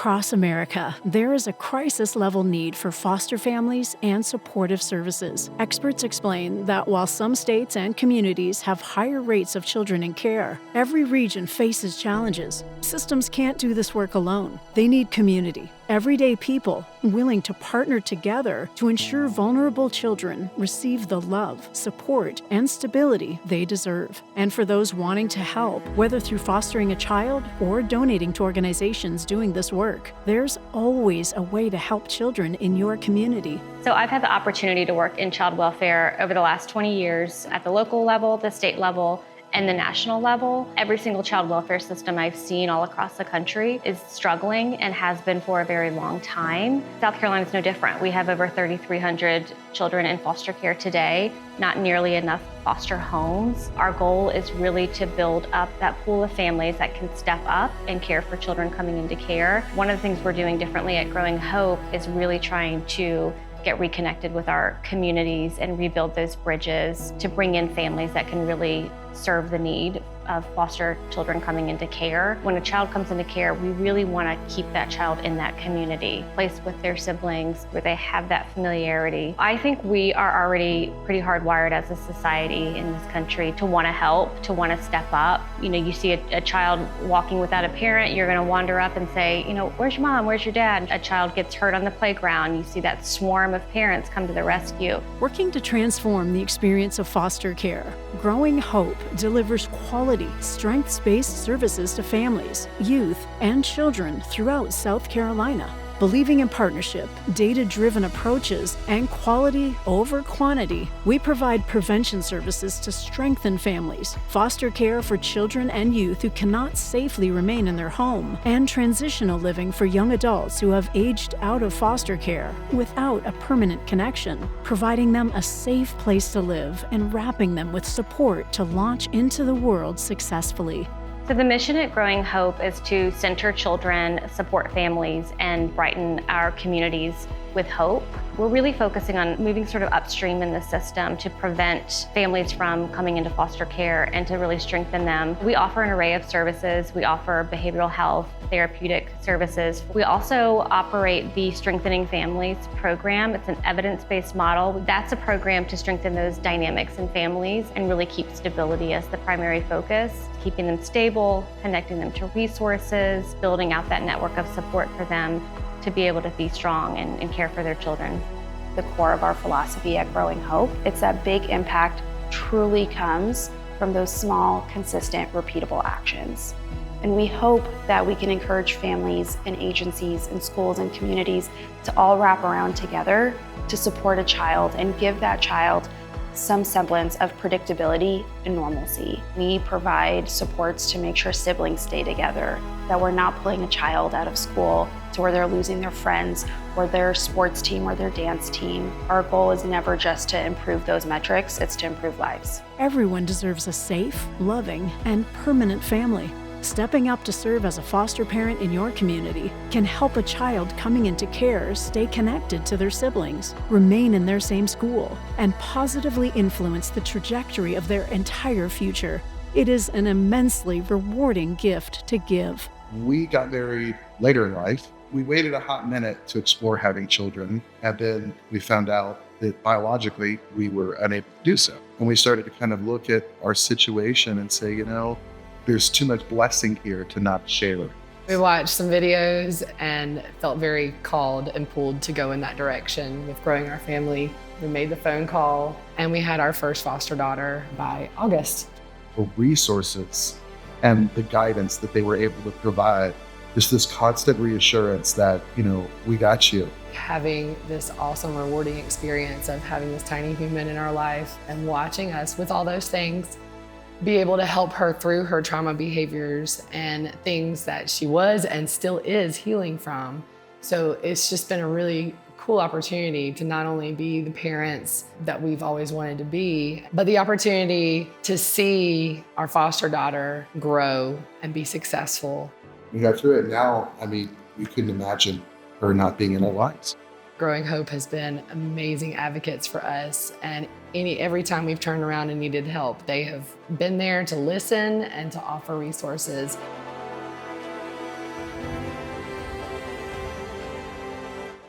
Across America, there is a crisis-level need for foster families and supportive services. Experts explain that while some states and communities have higher rates of children in care, every region faces challenges. Systems can't do this work alone. They need community, everyday people willing to partner together to ensure vulnerable children receive the love, support, and stability they deserve. And for those wanting to help, whether through fostering a child or donating to organizations doing this work, there's always a way to help children in your community. So I've had the opportunity to work in child welfare over the last 20 years at the local level, the state level, and the national level. Every single child welfare system I've seen all across the country is struggling and has been for a very long time. South Carolina is no different. We have over 3,300 children in foster care today, not nearly enough foster homes. Our goal is really to build up that pool of families that can step up and care for children coming into care. One of the things we're doing differently at Growing Hope is really trying to get reconnected with our communities and rebuild those bridges to bring in families that can really serve the need of foster children coming into care. When a child comes into care, we really want to keep that child in that community, placed with their siblings, where they have that familiarity. I think we are already pretty hardwired as a society in this country to want to help, to want to step up. You know, you see a child walking without a parent, you're going to wander up and say, you know, where's your mom, where's your dad? A child gets hurt on the playground, you see that swarm of parents come to the rescue. Working to transform the experience of foster care, Growing Hope delivers quality, strengths-based services to families, youth, and children throughout South Carolina. Believing in partnership, data-driven approaches, and quality over quantity, we provide prevention services to strengthen families, foster care for children and youth who cannot safely remain in their home, and transitional living for young adults who have aged out of foster care without a permanent connection, providing them a safe place to live and wrapping them with support to launch into the world successfully. So the mission at Growing Hope is to center children, support families, and brighten our communities with hope. We're really focusing on moving sort of upstream in the system to prevent families from coming into foster care and to really strengthen them. We offer an array of services. We offer behavioral health, therapeutic services. We also operate the Strengthening Families program. It's an evidence-based model. That's a program to strengthen those dynamics in families and really keep stability as the primary focus, keeping them stable, connecting them to resources, building out that network of support for them to be able to be strong and care for their children. The core of our philosophy at Growing Hope, it's that big impact truly comes from those small, consistent, repeatable actions. And we hope that we can encourage families and agencies and schools and communities to all wrap around together to support a child and give that child some semblance of predictability and normalcy. We provide supports to make sure siblings stay together, that we're not pulling a child out of school to where they're losing their friends or their sports team or their dance team. Our goal is never just to improve those metrics, it's to improve lives. Everyone deserves a safe, loving, and permanent family. Stepping up to serve as a foster parent in your community can help a child coming into care stay connected to their siblings, remain in their same school, and positively influence the trajectory of their entire future. It is an immensely rewarding gift to give. We got married later in life. We waited a hot minute to explore having children, and then we found out that biologically we were unable to do so. And we started to kind of look at our situation and say, you know, there's too much blessing here to not share. We watched some videos and felt very called and pulled to go in that direction with growing our family. We made the phone call and we had our first foster daughter by August. The resources and the guidance that they were able to provide, just this constant reassurance that, you know, we got you. Having this awesome, rewarding experience of having this tiny human in our life and watching us with all those things be able to help her through her trauma behaviors and things that she was and still is healing from. So it's just been a really cool opportunity to not only be the parents that we've always wanted to be, but the opportunity to see our foster daughter grow and be successful. We got through it. Now, I mean, we couldn't imagine her not being in our lives. Growing Hope has been amazing advocates for us, and every time we've turned around and needed help, they have been there to listen and to offer resources.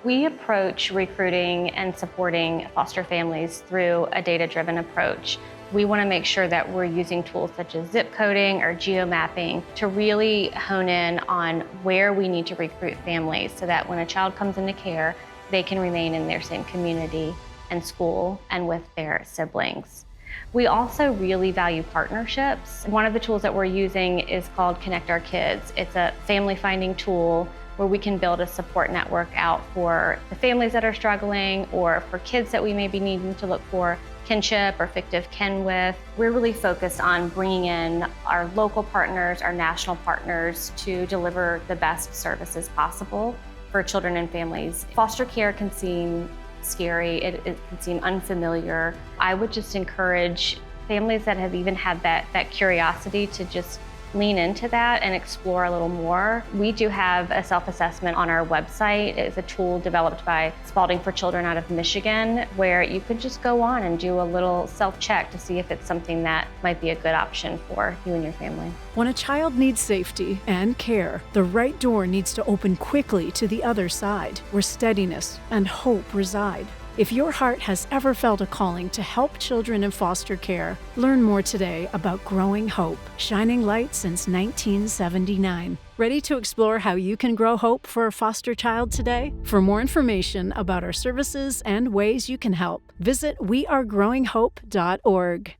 We approach recruiting and supporting foster families through a data-driven approach. We want to make sure that we're using tools such as zip coding or geomapping to really hone in on where we need to recruit families so that when a child comes into care, they can remain in their same community and school and with their siblings. We also really value partnerships. One of the tools that we're using is called Connect Our Kids. It's a family finding tool where we can build a support network out for the families that are struggling or for kids that we may be needing to look for kinship or fictive kin with. We're really focused on bringing in our local partners, our national partners to deliver the best services possible for children and families. Foster care can seem scary, it can seem unfamiliar. I would just encourage families that have even had that curiosity to just lean into that and explore a little more. We do have a self-assessment on our website. It's a tool developed by Spalding for Children out of Michigan, where you could just go on and do a little self-check to see if it's something that might be a good option for you and your family. When a child needs safety and care, the right door needs to open quickly to the other side, where steadiness and hope reside. If your heart has ever felt a calling to help children in foster care, learn more today about Growing Hope, shining light since 1979. Ready to explore how you can grow hope for a foster child today? For more information about our services and ways you can help, visit wearegrowinghope.org.